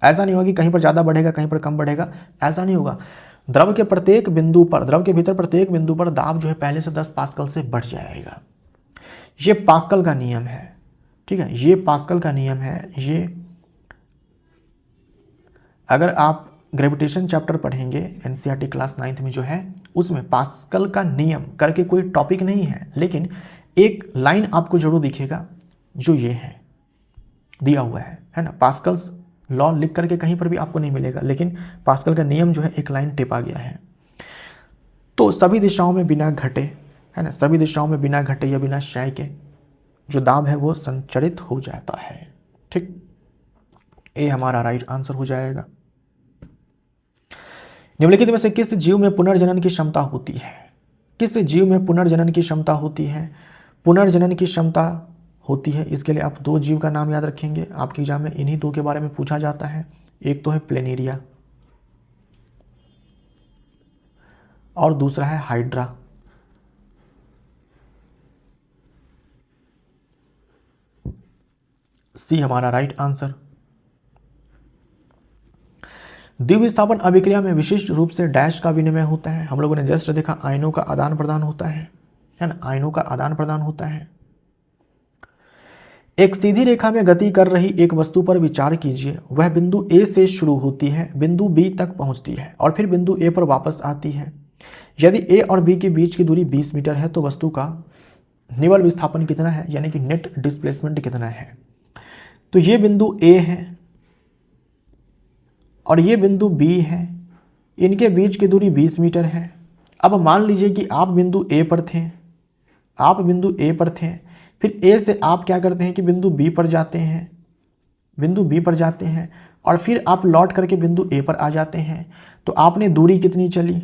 ऐसा नहीं होगा कि कहीं पर ज़्यादा बढ़ेगा कहीं पर कम बढ़ेगा, ऐसा नहीं होगा। द्रव के प्रत्येक बिंदु पर, द्रव के भीतर प्रत्येक बिंदु पर दाब जो है पहले से 10 पास्कल से बढ़ जाएगा। ये पास्कल का नियम है, ठीक है, ये पास्कल का नियम है। ये अगर आप ग्रेविटेशन चैप्टर पढ़ेंगे एनसीईआरटी क्लास 9th में जो है, उसमें पास्कल का नियम करके कोई टॉपिक नहीं है, लेकिन एक लाइन आपको जरूर दिखेगा जो ये है, दिया हुआ है ना। पास्कल्स लॉ लिख करके कहीं पर भी आपको नहीं मिलेगा, लेकिन पास्कल का नियम जो है एक लाइन टिपा गया है। तो सभी दिशाओं में बिना घटे, है ना, सभी दिशाओं में बिना घटे या बिना क्षय के जो दाब है वो संचरित हो जाता है, ठीक। ये हमारा राइट आंसर हो जाएगा। निम्नलिखित में से किस जीव में पुनर्जनन की क्षमता होती है? किस जीव में पुनर्जनन की क्षमता होती है? पुनर्जनन की क्षमता होती है, इसके लिए आप 2 जीव का नाम याद रखेंगे, आपके एग्जाम में इन्हीं 2 के बारे में पूछा जाता है। एक तो है प्लेनेरिया और दूसरा है हाइड्रा। सी हमारा राइट आंसर। द्विविस्थापन अभिक्रिया में विशिष्ट रूप से डैश का विनिमय होता है। हम लोगों ने जस्ट देखा आयनों का आदान प्रदान होता है ना, आयनों का आदान प्रदान होता है। एक सीधी रेखा में गति कर रही एक वस्तु पर विचार कीजिए। वह बिंदु ए से शुरू होती है, बिंदु बी तक पहुंचती है और फिर बिंदु ए पर वापस आती है। यदि ए और बी के बीच की दूरी 20 मीटर है तो वस्तु का निव्वल विस्थापन कितना है, यानी कि नेट डिस्प्लेसमेंट कितना है। तो ये बिंदु ए है और ये बिंदु बी है, इनके बीच की दूरी 20 मीटर है। अब मान लीजिए कि आप बिंदु ए पर थे, आप बिंदु ए पर थे, फिर ए से आप क्या करते हैं कि बिंदु बी पर जाते हैं, बिंदु बी पर जाते हैं और फिर आप लौट करके बिंदु ए पर आ जाते हैं। तो आपने दूरी कितनी चली,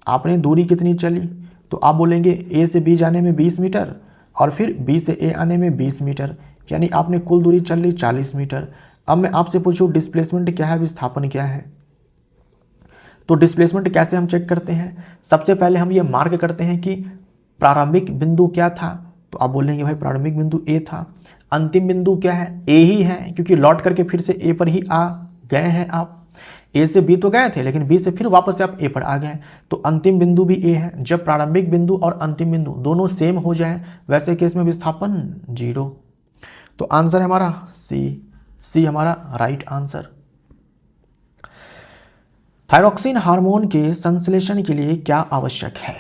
आपने दूरी कितनी चली, तो आप बोलेंगे ए से बी जाने में 20 मीटर और फिर बी से ए आने में 20 मीटर, यानी आपने कुल दूरी चल ली 40 मीटर। अब मैं आपसे पूछूं डिस्प्लेसमेंट क्या है, विस्थापन क्या है? तो डिस्प्लेसमेंट कैसे हम चेक करते हैं? सबसे पहले हम ये मार्क करते हैं कि प्रारंभिक बिंदु क्या था, तो आप बोलेंगे भाई प्रारंभिक बिंदु ए था। अंतिम बिंदु क्या है? ए ही है, क्योंकि लौट करके फिर से ए पर ही आ गए हैं आप। ए से बी तो गए थे लेकिन बी से फिर वापस से आप ए पर आ गए, तो अंतिम बिंदु भी ए है। जब प्रारंभिक बिंदु और अंतिम बिंदु दोनों सेम हो जाए वैसे केस में विस्थापन 0। तो आंसर है हमारा सी हमारा राइट आंसर। थायरॉक्सिन हार्मोन के संश्लेषण के लिए क्या आवश्यक है?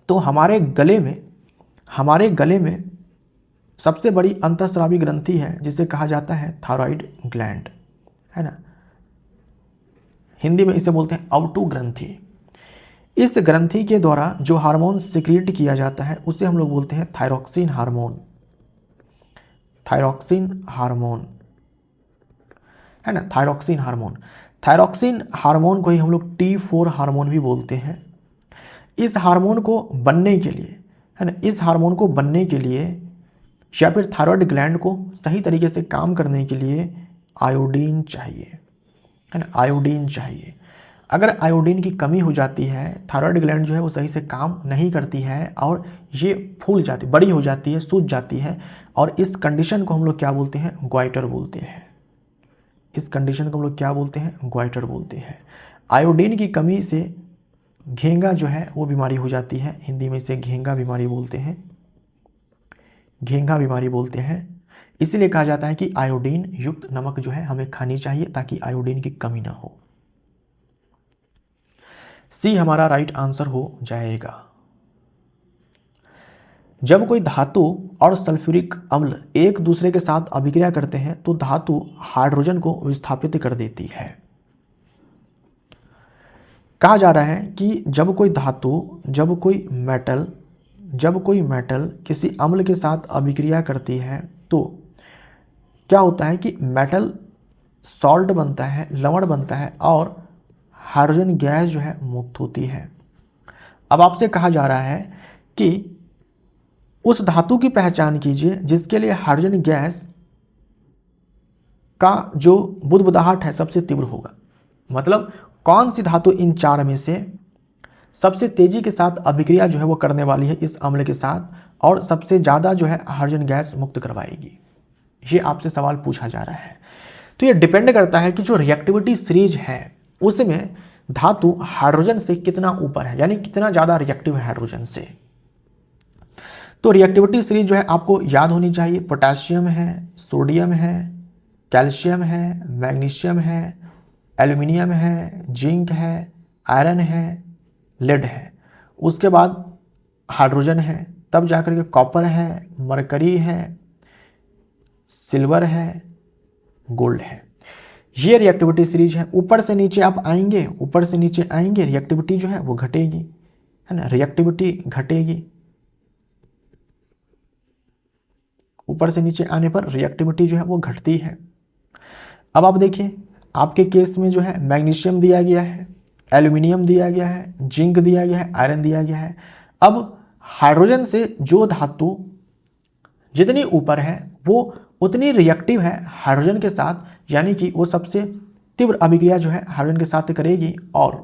तो हमारे गले में सबसे बड़ी अंतःस्रावी ग्रंथि है जिसे कहा जाता है थायराइड ग्लैंड, है ना, हिंदी में इसे बोलते हैं अवटु ग्रंथि। इस ग्रंथि के द्वारा जो हार्मोन सिक्रीट किया जाता है उसे हम लोग बोलते हैं थायरॉक्सिन हार्मोन, थायरॉक्सिन हार्मोन, है ना, थायरॉक्सिन हार्मोन। थायरॉक्सिन हार्मोन को ही हम लोग T4 हार्मोन भी बोलते हैं। इस हार्मोन को बनने के लिए, है ना, इस हार्मोन को बनने के लिए या फिर थायराइड ग्लैंड को सही तरीके से काम करने के लिए आयोडीन चाहिए, है ना, आयोडीन चाहिए। अगर आयोडीन की कमी हो जाती है, थायराइड ग्लैंड जो है वो सही से काम नहीं करती है और ये फूल जाती, बड़ी हो जाती है, सूज जाती है, और इस कंडीशन को हम लोग क्या बोलते हैं, ग्वाइटर बोलते हैं। इस कंडीशन को हम लोग क्या बोलते हैं, ग्वाइटर बोलते हैं। आयोडीन की कमी से घेंगा जो है वो बीमारी हो जाती है, हिंदी में इसे घेंगा बीमारी बोलते हैं, घेंगा बीमारी बोलते हैं। इसीलिए कहा जाता है कि आयोडीन युक्त नमक जो है हमें खानी चाहिए ताकि आयोडीन की कमी ना हो। सी हमारा राइट आंसर हो जाएगा। जब कोई धातु और सल्फ्यूरिक अम्ल एक दूसरे के साथ अभिक्रिया करते हैं तो धातु हाइड्रोजन को विस्थापित कर देती है। कहा जा रहा है कि जब कोई धातु, जब कोई मेटल किसी अम्ल के साथ अभिक्रिया करती है तो क्या होता है कि मेटल सॉल्ट बनता है, लवण बनता है, और हाइड्रोजन गैस जो है मुक्त होती है। अब आपसे कहा जा रहा है कि उस धातु की पहचान कीजिए जिसके लिए हाइड्रोजन गैस का जो बुदबुदाहट है सबसे तीव्र होगा। मतलब कौन सी धातु इन चार में से सबसे तेजी के साथ अभिक्रिया जो है वो करने वाली है इस अम्ल के साथ और सबसे ज़्यादा जो है हाइड्रोजन गैस मुक्त करवाएगी, ये आपसे सवाल पूछा जा रहा है। तो ये डिपेंड करता है कि जो रिएक्टिविटी सीरीज है उसमें धातु हाइड्रोजन से कितना ऊपर है, यानी कितना ज़्यादा रिएक्टिव है हाइड्रोजन से। तो रिएक्टिविटी सीरीज जो है आपको याद होनी चाहिए, पोटेशियम है, सोडियम है, कैल्शियम है, मैग्नीशियम है, एल्यूमिनियम है, जिंक है, आयरन है, लेड है। उसके बाद हाइड्रोजन है, तब जाकर के कॉपर है, मरकरी है, सिल्वर है, गोल्ड है। ये रिएक्टिविटी सीरीज है। ऊपर से नीचे आप आएंगे, ऊपर से नीचे आएंगे, रिएक्टिविटी जो है वो घटेगी, है ना, रिएक्टिविटी घटेगी। ऊपर से नीचे आने पर रिएक्टिविटी जो है वो घटती है। अब आप देखिए, आपके केस में जो है मैग्नीशियम दिया गया है, एल्यूमिनियम दिया गया है, जिंक दिया गया है, आयरन दिया गया है। अब हाइड्रोजन से जो धातु जितनी ऊपर है वो उतनी रिएक्टिव है हाइड्रोजन के साथ, यानी कि वो सबसे तीव्र अभिक्रिया जो है हाइड्रोजन के साथ करेगी और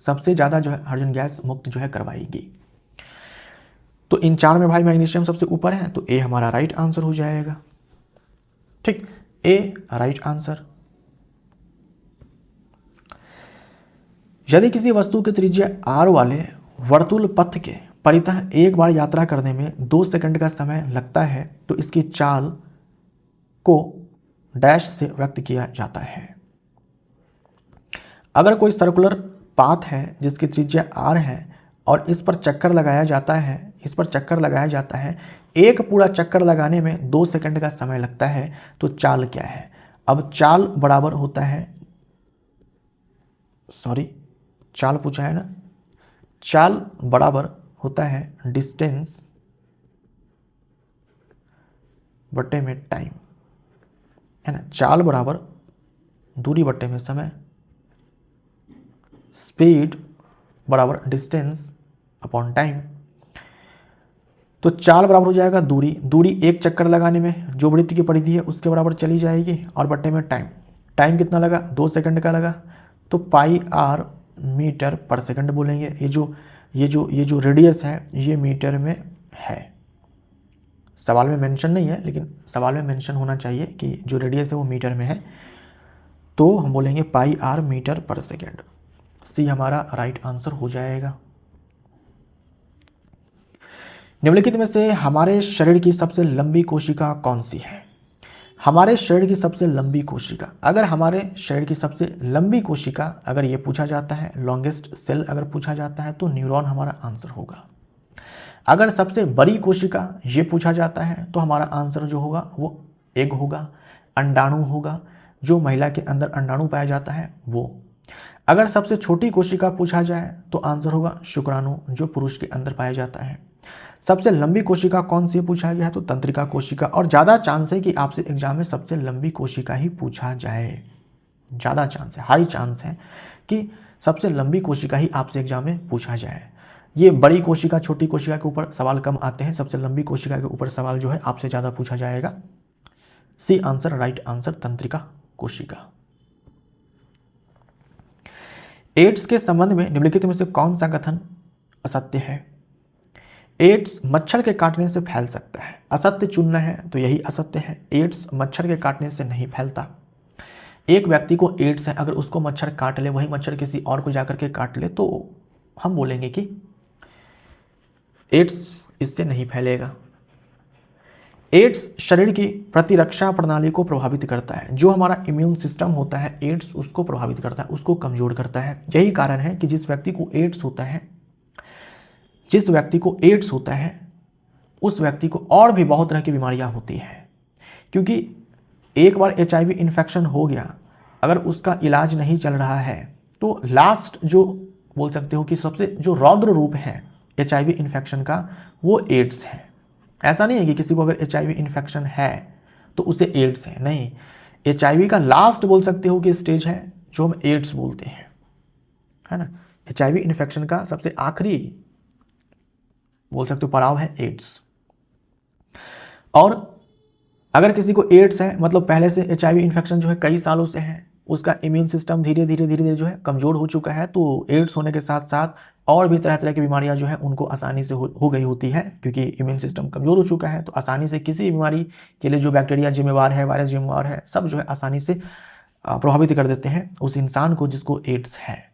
सबसे ज़्यादा जो है हाइड्रोजन गैस मुक्त जो है करवाएगी। तो इन चार में भाई मैग्नीशियम सबसे ऊपर है, तो ए हमारा राइट आंसर हो जाएगा। ठीक, ए राइट आंसर। यदि किसी वस्तु की त्रिज्या r वाले वर्तुल पथ के परितः एक बार यात्रा करने में 2 सेकंड का समय लगता है तो इसकी चाल को डैश से व्यक्त किया जाता है। अगर कोई सर्कुलर पाथ है जिसकी त्रिज्या r है और इस पर चक्कर लगाया जाता है, एक पूरा चक्कर लगाने में 2 सेकंड का समय लगता है, तो चाल क्या है। अब चाल बराबर होता है, चाल पूछा है ना, चाल बराबर होता है डिस्टेंस बटे में टाइम, है ना। चाल बराबर दूरी बटे में समय, स्पीड बराबर डिस्टेंस अपॉन टाइम। तो चाल बराबर हो जाएगा दूरी एक चक्कर लगाने में जो वृत्त की परिधि है उसके बराबर चली जाएगी, और बटे में टाइम कितना लगा, 2 सेकंड का लगा, तो पाई आर मीटर पर सेकंड बोलेंगे। ये जो रेडियस है ये मीटर में है। सवाल में मेंशन नहीं है, लेकिन सवाल में मेंशन होना चाहिए कि जो रेडियस है वो मीटर में है, तो हम बोलेंगे पाई आर मीटर पर सेकंड। सी हमारा राइट आंसर हो जाएगा। निम्नलिखित में से हमारे शरीर की सबसे लंबी कोशिका कौन सी है। हमारे शरीर की सबसे लंबी कोशिका, अगर हमारे शरीर की सबसे लंबी कोशिका अगर ये पूछा जाता है, लॉन्गेस्ट सेल अगर पूछा जाता है, तो न्यूरॉन हमारा आंसर होगा। अगर सबसे बड़ी कोशिका ये पूछा जाता है तो हमारा आंसर जो होगा वो एग होगा, अंडाणु होगा, जो महिला के अंदर अंडाणु पाया जाता है वो। अगर सबसे छोटी कोशिका पूछा जाए तो आंसर होगा शुक्राणु, जो पुरुष के अंदर पाया जाता है। सबसे लंबी कोशिका कौन सी पूछा गया है, तो तंत्रिका कोशिका, और ज़्यादा चांस है कि आपसे एग्जाम में सबसे लंबी कोशिका ही पूछा जाए। ज़्यादा चांस है, हाई चांस है कि सबसे लंबी कोशिका ही आपसे एग्जाम में पूछा जाए। ये बड़ी कोशिका छोटी कोशिका के ऊपर सवाल कम आते हैं, सबसे लंबी कोशिका के ऊपर सवाल जो है आपसे ज़्यादा पूछा जाएगा। सी आंसर, राइट आंसर, तंत्रिका कोशिका। एड्स के संबंध में निम्नलिखित में से कौन सा कथन असत्य है? एड्स मच्छर के काटने से फैल सकता है, असत्य चुनना है तो यही असत्य है। एड्स मच्छर के काटने से नहीं फैलता। एक व्यक्ति को एड्स है, अगर उसको मच्छर काट ले, वही मच्छर किसी और को जाकर के काट ले, तो हम बोलेंगे कि एड्स इससे नहीं फैलेगा। एड्स शरीर की प्रतिरक्षा प्रणाली को प्रभावित करता है। जो हमारा इम्यून सिस्टम होता है, एड्स उसको प्रभावित करता है, उसको कमजोर करता है। यही कारण है कि जिस व्यक्ति को एड्स होता है, उस व्यक्ति को और भी बहुत तरह की बीमारियां होती हैं। क्योंकि एक बार HIV इन्फेक्शन हो गया, अगर उसका इलाज नहीं चल रहा है, तो लास्ट जो बोल सकते हो कि सबसे जो रौद्र रूप है HIV इन्फेक्शन का, वो एड्स है। ऐसा नहीं है कि किसी को अगर HIV इन्फेक्शन है तो उसे एड्स है, नहीं। HIV का लास्ट बोल सकते हो कि स्टेज है जो हम एड्स बोलते हैं, है ना। HIV इन्फेक्शन का सबसे आखिरी बोल सकते हो पड़ाव है एड्स। और अगर किसी को एड्स है, मतलब पहले से HIV इन्फेक्शन जो है कई सालों से है, उसका इम्यून सिस्टम धीरे धीरे जो है कमज़ोर हो चुका है, तो एड्स होने के साथ साथ और भी तरह तरह की बीमारियां जो है उनको आसानी से हो गई होती है। क्योंकि इम्यून सिस्टम कमज़ोर हो चुका है, तो आसानी से किसी बीमारी के लिए जो बैक्टीरिया जिम्मेवार है, वायरस जिम्मेवार है, सब जो है आसानी से प्रभावित कर देते हैं उस इंसान को जिसको एड्स है।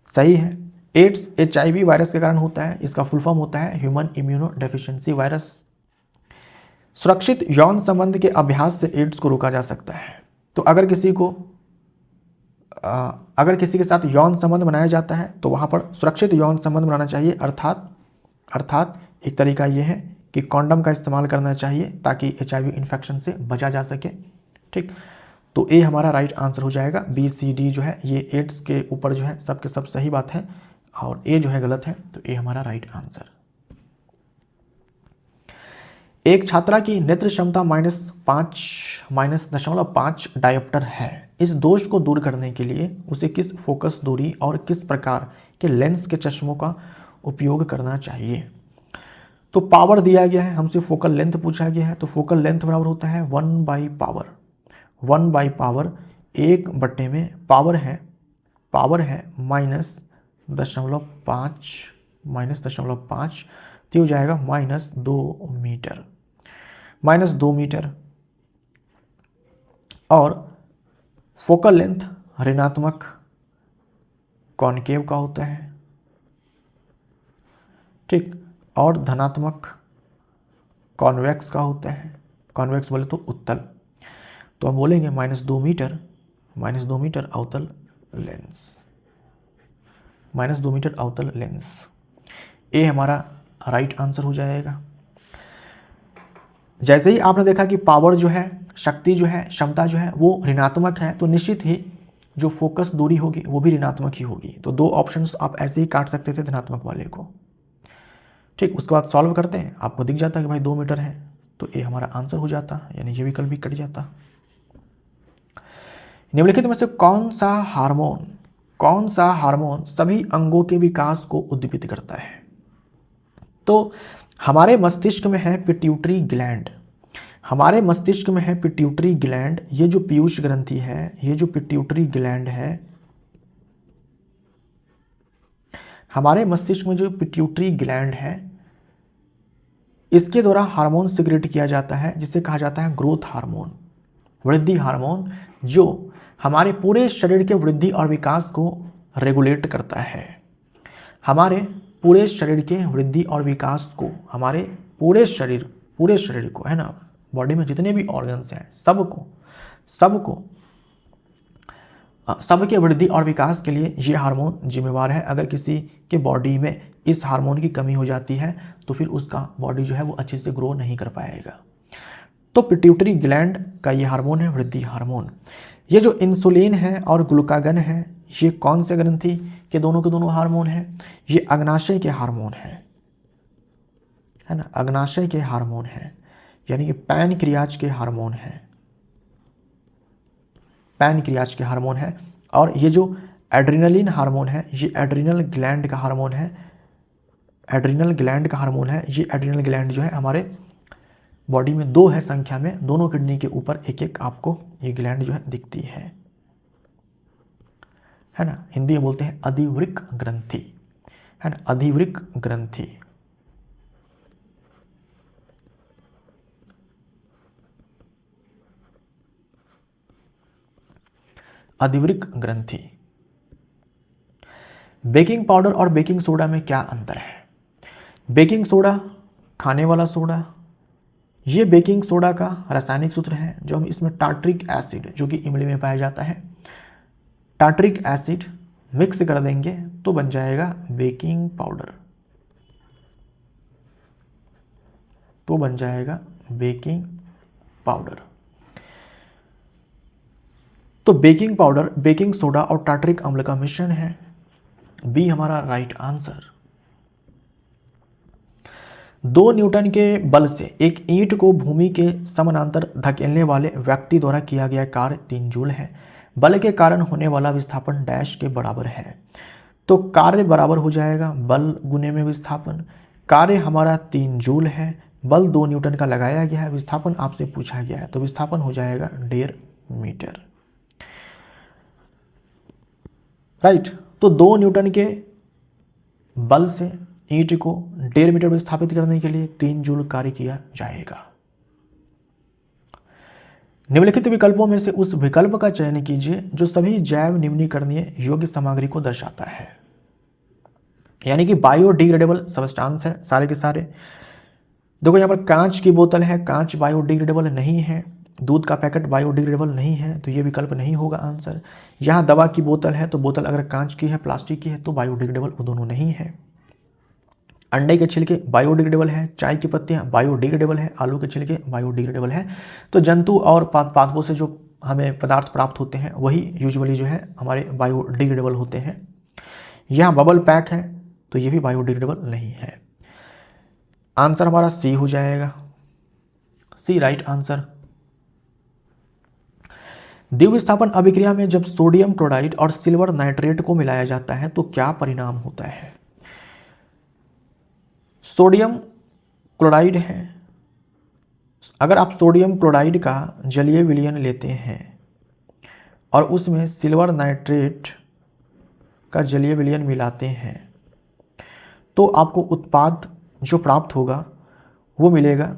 सही है। एड्स HIV वायरस के कारण होता है। इसका फुल फॉर्म होता है ह्यूमन इम्यूनो डेफिशिएंसी वायरस। सुरक्षित यौन संबंध के अभ्यास से एड्स को रोका जा सकता है। तो अगर किसी के साथ यौन संबंध बनाया जाता है तो वहाँ पर सुरक्षित यौन संबंध बनाना चाहिए। अर्थात एक तरीका ये है कि कॉन्डम का इस्तेमाल करना चाहिए ताकि HIV इन्फेक्शन से बचा जा सके। ठीक, तो ए हमारा राइट आंसर हो जाएगा। B, C, D जो है ये एड्स के ऊपर जो है सबके सब सही बात है, और ए जो है गलत है, तो ए हमारा राइट आंसर। एक छात्रा की नेत्र क्षमता -0.5 डायोप्टर है। इस दोष को दूर करने के लिए उसे किस फोकस दूरी और किस प्रकार के लेंस के चश्मों का उपयोग करना चाहिए? तो पावर दिया गया है, हमसे फोकल लेंथ पूछा गया है, तो फोकल लेंथ बराबर होता है 1/पावर 1/पावर 1 में पावर है -0.5 तो हो जाएगा -2 मीटर। और फोकल लेंथ ऋणात्मक कॉनकेव का होता है, ठीक, और धनात्मक कॉन्वेक्स का होता है। कॉन्वेक्स बोले तो उत्तल, तो हम बोलेंगे -2 मीटर अवतल लेंस, -2 मीटर अवतल लेंस। ए हमारा राइट आंसर हो जाएगा। जैसे ही आपने देखा कि पावर जो है, शक्ति जो है, क्षमता जो है वो ऋणात्मक है, तो निश्चित ही जो फोकस दूरी होगी वो भी ऋणात्मक ही होगी। तो दो ऑप्शंस आप ऐसे ही काट सकते थे धनात्मक वाले को। ठीक, उसके बाद सॉल्व करते हैं, आपको दिख जाता है कि भाई 2 मीटर है, तो ए हमारा आंसर हो जाता, यानी ये विकल्प भी कट जाता। निम्नलिखित में से कौन सा हार्मोन सभी अंगों के विकास को उद्दीपित करता है? तो हमारे मस्तिष्क में है पिट्यूटरी ग्लैंड। ये जो पीयूष ग्रंथि है, ये जो पिट्यूटरी ग्लैंड है, हमारे मस्तिष्क में जो पिट्यूटरी ग्लैंड है, इसके द्वारा हार्मोन सिक्रेट किया जाता है जिसे कहा जाता है ग्रोथ हार्मोन, वृद्धि हार्मोन, जो हमारे पूरे शरीर के वृद्धि और विकास को रेगुलेट करता है। हमारे पूरे शरीर के वृद्धि और विकास को, हमारे पूरे शरीर को, है ना, बॉडी में जितने भी ऑर्गन्स हैं सबके वृद्धि और विकास के लिए ये हार्मोन जिम्मेवार है। अगर किसी के बॉडी में इस हार्मोन की कमी हो जाती है तो फिर उसका बॉडी जो है वो अच्छे से ग्रो नहीं कर पाएगा। तो पिट्यूटरी ग्लैंड का ये हार्मोन है वृद्धि हार्मोन। ये जो इंसुलिन है और ग्लूकागन है, ये कौन से ग्रंथि के दोनों हार्मोन है? ये अग्नाशय के हार्मोन है ना, अग्नाशय के हार्मोन है, यानी कि पैनक्रियाज के हार्मोन है। और ये जो एड्रेनलिन हार्मोन है, ये एड्रिनल ग्लैंड का हार्मोन है, एड्रिनल ग्लैंड का हार्मोन है। ये एड्रिनल ग्लैंड जो है हमारे बॉडी में 2 है संख्या में, दोनों किडनी के ऊपर एक एक आपको ये ग्लैंड जो है दिखती है ना। हिंदी में बोलते हैं अधिवृक्क ग्रंथि, है ना, अधिवृक्क ग्रंथि। अधिवृक्क ग्रंथि। बेकिंग पाउडर और बेकिंग सोडा में क्या अंतर है? बेकिंग सोडा खाने वाला सोडा, ये बेकिंग सोडा का रासायनिक सूत्र है। जो हम इसमें टार्ट्रिक एसिड जो कि इमली में पाया जाता है, टार्ट्रिक एसिड मिक्स कर देंगे तो बन जाएगा बेकिंग पाउडर, तो बन जाएगा बेकिंग पाउडर। तो बेकिंग पाउडर बेकिंग सोडा और टार्ट्रिक अम्ल का मिश्रण है। बी हमारा राइट आंसर। 2 न्यूटन के बल से एक ईंट को भूमि के समानांतर धकेलने वाले व्यक्ति द्वारा किया गया कार्य 3 जूल है। बल के कारण होने वाला विस्थापन डैश के बराबर है। तो कार्य बराबर हो जाएगा बल गुने में विस्थापन। कार्य हमारा 3 जूल है, बल 2 न्यूटन का लगाया गया है, विस्थापन आपसे पूछा गया है, तो विस्थापन हो जाएगा 1.5 मीटर। राइट। तो 2 न्यूटन के बल से ईंट को 1.5 मीटर विस्थापित करने के लिए 3 जूल कार्य किया जाएगा। निम्नलिखित विकल्पों में से उस विकल्प का चयन कीजिए जो सभी जैव निम्नीकरणीय योग्य सामग्री को दर्शाता है। यानी कि बायोडिग्रेडेबल सब्सटेंस है सारे के सारे। देखो यहाँ पर कांच की बोतल है, कांच बायोडिग्रेडेबल नहीं है। दूध का पैकेट बायोडिग्रेडेबल नहीं है, तो ये विकल्प नहीं होगा आंसर। यहाँ दवा की बोतल है, तो बोतल अगर कांच की है प्लास्टिक की है तो बायोडिग्रेडेबल वो दोनों नहीं है। अंडे के छिलके बायोडिग्रेडेबल है, चाय की पत्तियाँ बायोडिग्रेडेबल है, आलू के छिलके बायोडिग्रेडेबल है। तो जंतु और पादपों से जो हमें पदार्थ प्राप्त होते हैं वही यूजुअली जो है हमारे बायोडिग्रेडेबल होते हैं। यहाँ बबल पैक है तो ये भी बायोडिग्रेडेबल नहीं है। आंसर हमारा सी हो जाएगा, सी राइट आंसर। द्विविस्थापन अभिक्रिया में जब सोडियम क्लोराइड और सिल्वर नाइट्रेट को मिलाया जाता है तो क्या परिणाम होता है? सोडियम क्लोराइड है, अगर आप सोडियम क्लोराइड का जलीय विलयन लेते हैं और उसमें सिल्वर नाइट्रेट का जलीय विलयन मिलाते हैं तो आपको उत्पाद जो प्राप्त होगा वो मिलेगा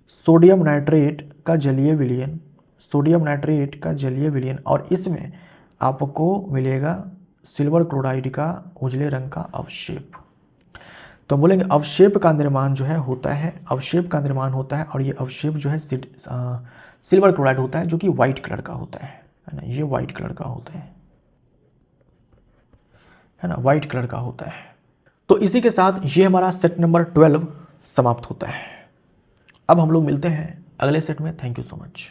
सोडियम नाइट्रेट का जलीय विलयन, सोडियम नाइट्रेट का जलीय विलयन, और इसमें आपको मिलेगा सिल्वर क्लोराइड का उजले रंग का अवशेप। तो बोलेंगे अवशेप का निर्माण जो है होता है, अवशेप का निर्माण होता है, और ये अवशेप जो है सिल्वर क्लोराइड होता है जो कि वाइट कलर का होता है ना, ये वाइट कलर का होता है ना, वाइट कलर का होता है। तो इसी के साथ ये हमारा सेट नंबर 12 समाप्त होता है। अब हम लोग मिलते हैं अगले सेट में। Thank you so much.